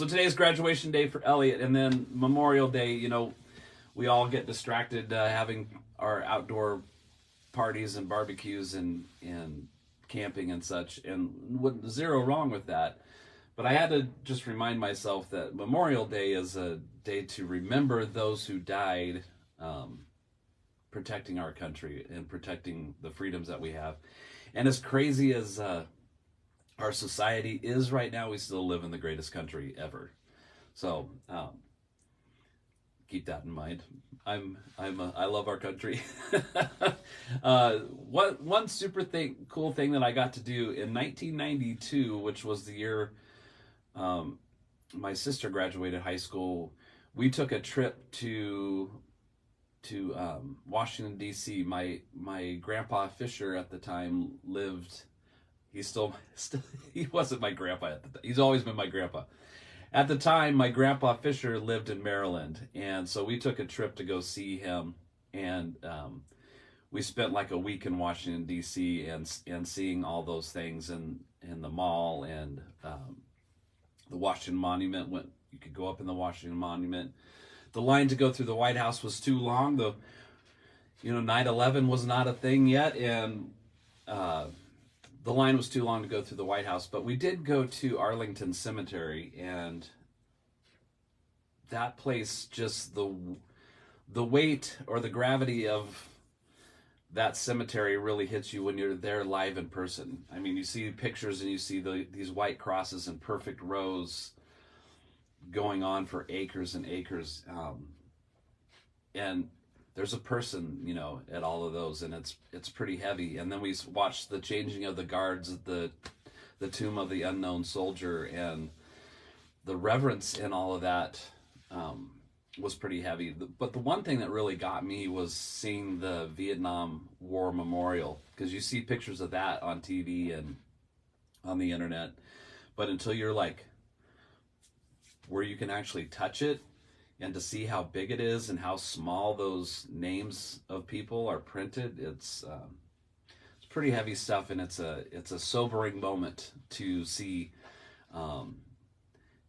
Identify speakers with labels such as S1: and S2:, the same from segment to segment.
S1: So today's graduation day for Elliot, and then Memorial Day, we all get distracted having our outdoor parties and barbecues and camping and such, and zero wrong with that. But I had to just remind myself that Memorial Day is a day to remember those who died protecting our country and protecting the freedoms that we have. And as crazy as our society is right now, we still live in the greatest country ever. So keep that in mind. I love our country. One super cool thing that I got to do in 1992, which was the year my sister graduated high school, we took a trip to Washington D.C. My grandpa Fisher at the time lived. He he wasn't my grandpa at the time. He's always been my grandpa. At the time, my grandpa Fisher lived in Maryland, and so we took a trip to go see him, and we spent like a week in Washington D.C. and seeing all those things in the mall and the Washington Monument. You could go up in the Washington Monument. The line to go through the White House was too long. 9/11 was not a thing yet, and the line was too long to go through the White House, but we did go to Arlington Cemetery, and that place, just the weight or the gravity of that cemetery really hits you when you're there live in person. I mean, you see pictures and you see these white crosses in perfect rows going on for acres and acres, and there's a person, at all of those, and it's pretty heavy. And then we watched the changing of the guards at the tomb of the unknown soldier, and the reverence in all of that was pretty heavy. But the one thing that really got me was seeing the Vietnam War Memorial, because you see pictures of that on TV and on the internet, but until you're like where you can actually touch it, and to see how big it is and how small those names of people are printed, it's pretty heavy stuff, and it's a sobering moment to see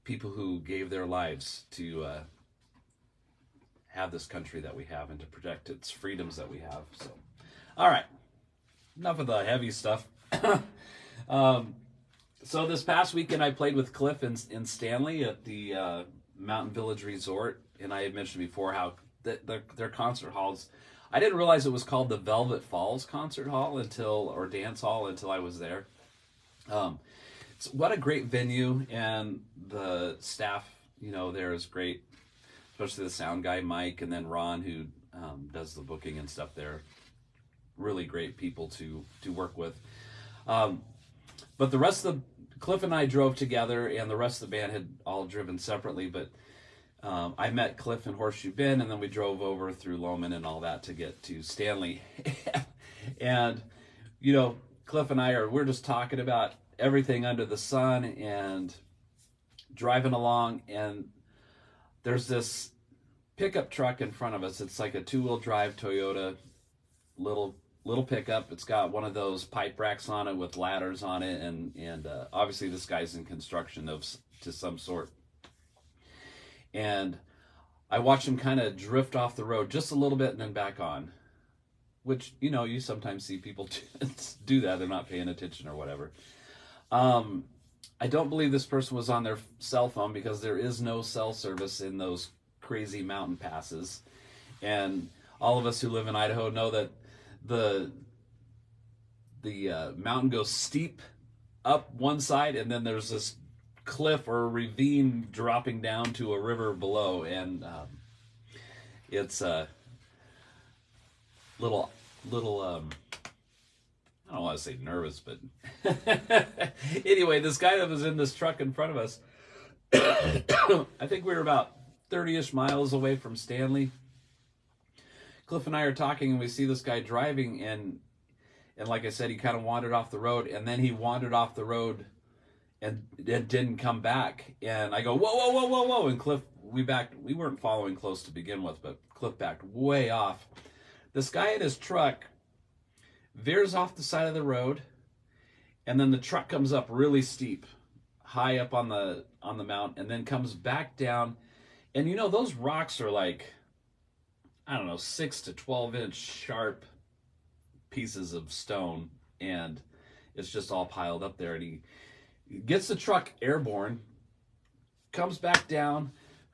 S1: people who gave their lives to have this country that we have and to protect its freedoms that we have. So, all right, enough of the heavy stuff. So this past weekend I played with Cliff in Stanley at the Mountain Village Resort, and I had mentioned before how their concert halls, I didn't realize it was called the Velvet Falls Concert Hall or Dance Hall until I was there. What a great venue, and the staff, there is great, especially the sound guy Mike, and then Ron, who does the booking and stuff there. Really great people to work with. But the rest of Cliff and I drove together, and the rest of the band had all driven separately, but I met Cliff in Horseshoe Bend, and then we drove over through Lowman and all that to get to Stanley. And, Cliff and we're just talking about everything under the sun and driving along, and there's this pickup truck in front of us. It's like a 2-wheel drive Toyota little pickup. It's got one of those pipe racks on it with ladders on it, and obviously this guy's in construction to some sort. And I watched him kind of drift off the road just a little bit and then back on, which, you sometimes see people do that. They're not paying attention or whatever. I don't believe this person was on their cell phone, because there is no cell service in those crazy mountain passes. And all of us who live in Idaho know that the mountain goes steep up one side, and then there's this cliff or a ravine dropping down to a river below, and it's a little I don't want to say nervous, but anyway, this guy that was in this truck in front of us, I think we were about 30-ish miles away from Stanley. Cliff and I are talking, and we see this guy driving, and like I said, he kind of wandered off the road, and then he wandered off the road and it didn't come back. And I go, whoa, and Cliff, we weren't following close to begin with, but Cliff backed way off. This guy in his truck veers off the side of the road, and then the truck comes up really steep, high up on the mount, and then comes back down. And you know, those rocks are like, I don't know, 6 to 12 inch sharp pieces of stone, and it's just all piled up there. And he gets the truck airborne, comes back down,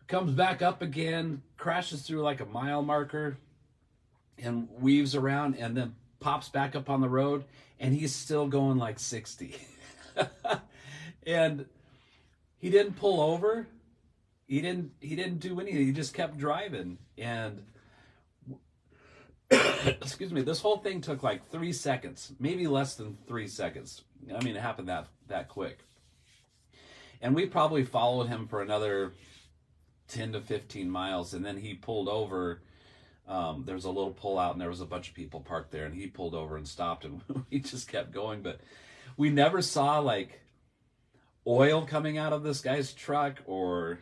S1: comes back up again, crashes through like a mile marker, and weaves around, and then pops back up on the road, and he's still going like 60. And he didn't pull over. He didn't do anything. He just kept driving. And excuse me, this whole thing took like 3 seconds, maybe less than 3 seconds. I mean, it happened that quick. And we probably followed him for another 10 to 15 miles, and then he pulled over. There's a little pull out, and there was a bunch of people parked there, and he pulled over and stopped, and we just kept going. But we never saw like oil coming out of this guy's truck or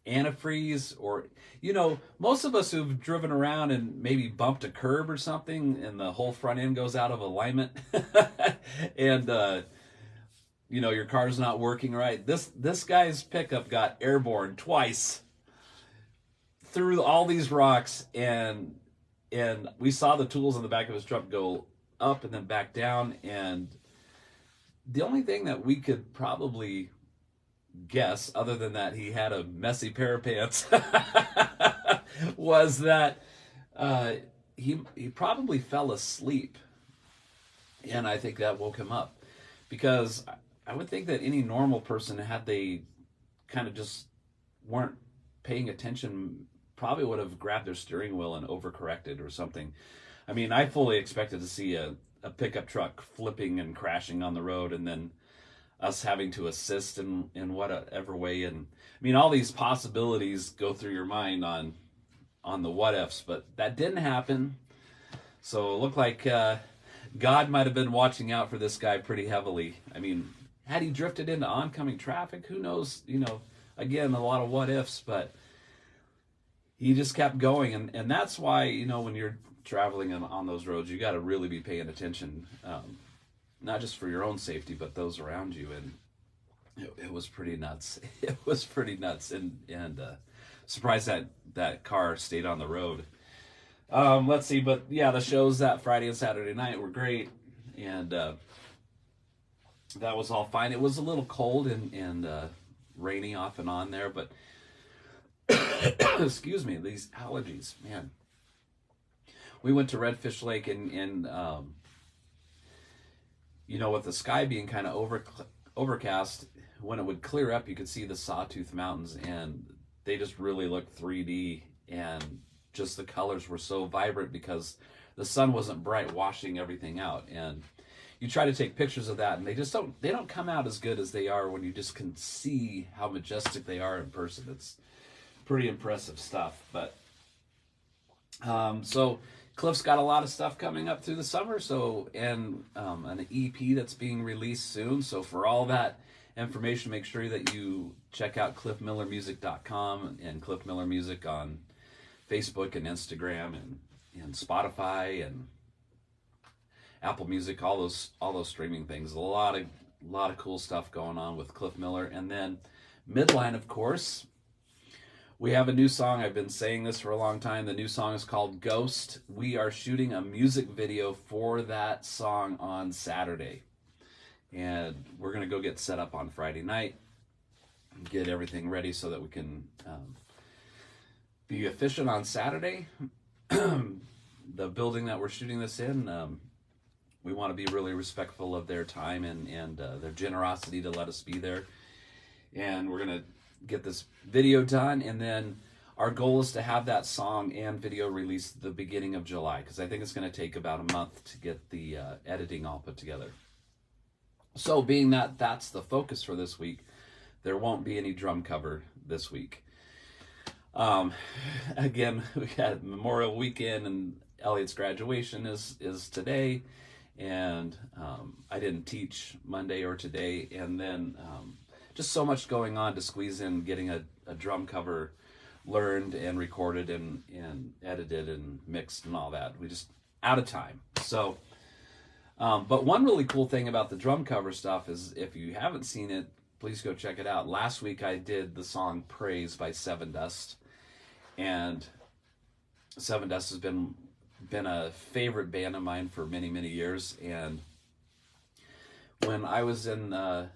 S1: antifreeze, or, you know, most of us who've driven around and maybe bumped a curb or something and the whole front end goes out of alignment and you know, your car's not working right. This guy's pickup got airborne twice through all these rocks, and we saw the tools in the back of his truck go up and then back down. And the only thing that we could probably guess, other than that he had a messy pair of pants, was that he probably fell asleep, and I think that woke him up, because I would think that any normal person, had they kind of just weren't paying attention, probably would have grabbed their steering wheel and overcorrected or something. I mean, I fully expected to see a pickup truck flipping and crashing on the road, and then us having to assist in whatever way. And I mean, all these possibilities go through your mind on the what ifs, but that didn't happen. So it looked like God might have been watching out for this guy pretty heavily. I mean, had he drifted into oncoming traffic, who knows? You know, again, a lot of what ifs, but he just kept going. And that's why, you know, when you're traveling on those roads, you got to really be paying attention, not just for your own safety, but those around you. And it was pretty nuts. It was pretty nuts. And surprised that car stayed on the road. Let's see, but yeah, the shows that Friday and Saturday night were great, and that was all fine. It was a little cold and rainy off and on there, but excuse me, these allergies, man. We went to Redfish Lake, and you know, with the sky being kind of overcast, when it would clear up, you could see the Sawtooth Mountains, and they just really looked 3D, and just the colors were so vibrant because the sun wasn't bright, washing everything out. And you try to take pictures of that, and they don't come out as good as they are when you just can see how majestic they are in person. It's pretty impressive stuff. But so Cliff's got a lot of stuff coming up through the summer, so, and an EP that's being released soon. So for all that information, make sure that you check out cliffmillermusic.com and Cliff Miller Music on Facebook and Instagram and Spotify and Apple Music, all those streaming things. A lot of cool stuff going on with Cliff Miller. And then Midline, of course, we have a new song. I've been saying this for a long time. The new song is called Ghost. We are shooting a music video for that song on Saturday. And we're going to go get set up on Friday night, get everything ready so that we can be efficient on Saturday. The building that we're shooting this in, we want to be really respectful of their time and their generosity to let us be there. And we're going to get this video done, and then our goal is to have that song and video released at the beginning of July, because I think it's going to take about a month to get the editing all put together. So being that that's the focus for this week, there won't be any drum cover this week. Again, we had Memorial Weekend, and Elliot's graduation is today, and I didn't teach Monday or today, and then just so much going on to squeeze in getting a drum cover learned and recorded and edited and mixed and all that. We just out of time. So, but one really cool thing about the drum cover stuff is, if you haven't seen it, please go check it out. Last week I did the song Praise by Seven Dust, and Seven Dust has been a favorite band of mine for many, many years. And when I was in the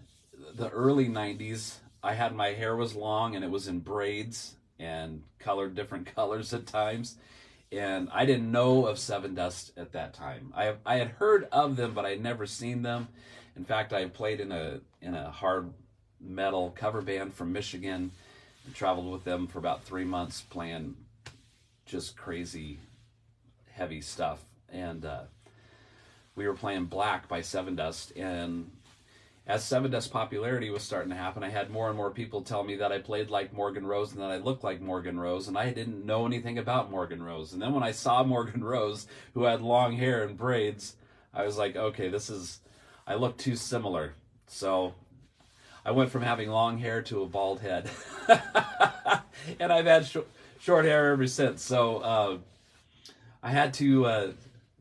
S1: early 90s, I had my hair was long and it was in braids and colored different colors at times. And I didn't know of Seven Dust at that time. I had heard of them, but I'd never seen them. In fact, I played in a hard metal cover band from Michigan and traveled with them for about 3 months playing just crazy heavy stuff. And we were playing Black by Seven Dust, and as Seven Dust popularity was starting to happen, I had more and more people tell me that I played like Morgan Rose and that I looked like Morgan Rose, and I didn't know anything about Morgan Rose. And then when I saw Morgan Rose, who had long hair and braids, I was like, okay, I look too similar. So I went from having long hair to a bald head. And I've had short hair ever since. So I had to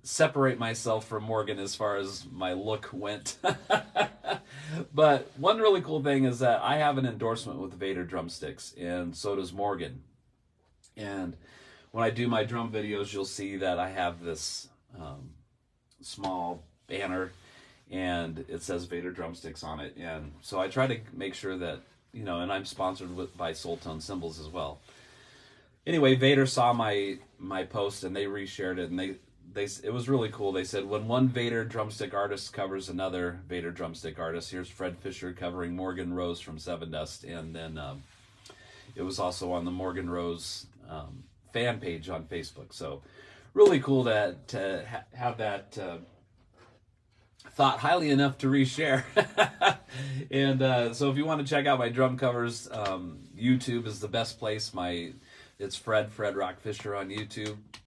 S1: separate myself from Morgan as far as my look went. But one really cool thing is that I have an endorsement with Vader drumsticks, and so does Morgan. And when I do my drum videos, you'll see that I have this small banner, and it says Vader drumsticks on it. And so I try to make sure that, and I'm sponsored by Soul Tone Cymbals as well. Anyway, Vader saw my post and they reshared it, and it was really cool. They said, when one Vader drumstick artist covers another Vader drumstick artist, here's Fred Fisher covering Morgan Rose from Seven Dust. And then it was also on the Morgan Rose fan page on Facebook. So really cool to have that thought highly enough to reshare. And so if you want to check out my drum covers, YouTube is the best place. It's Fred Rock Fisher on YouTube.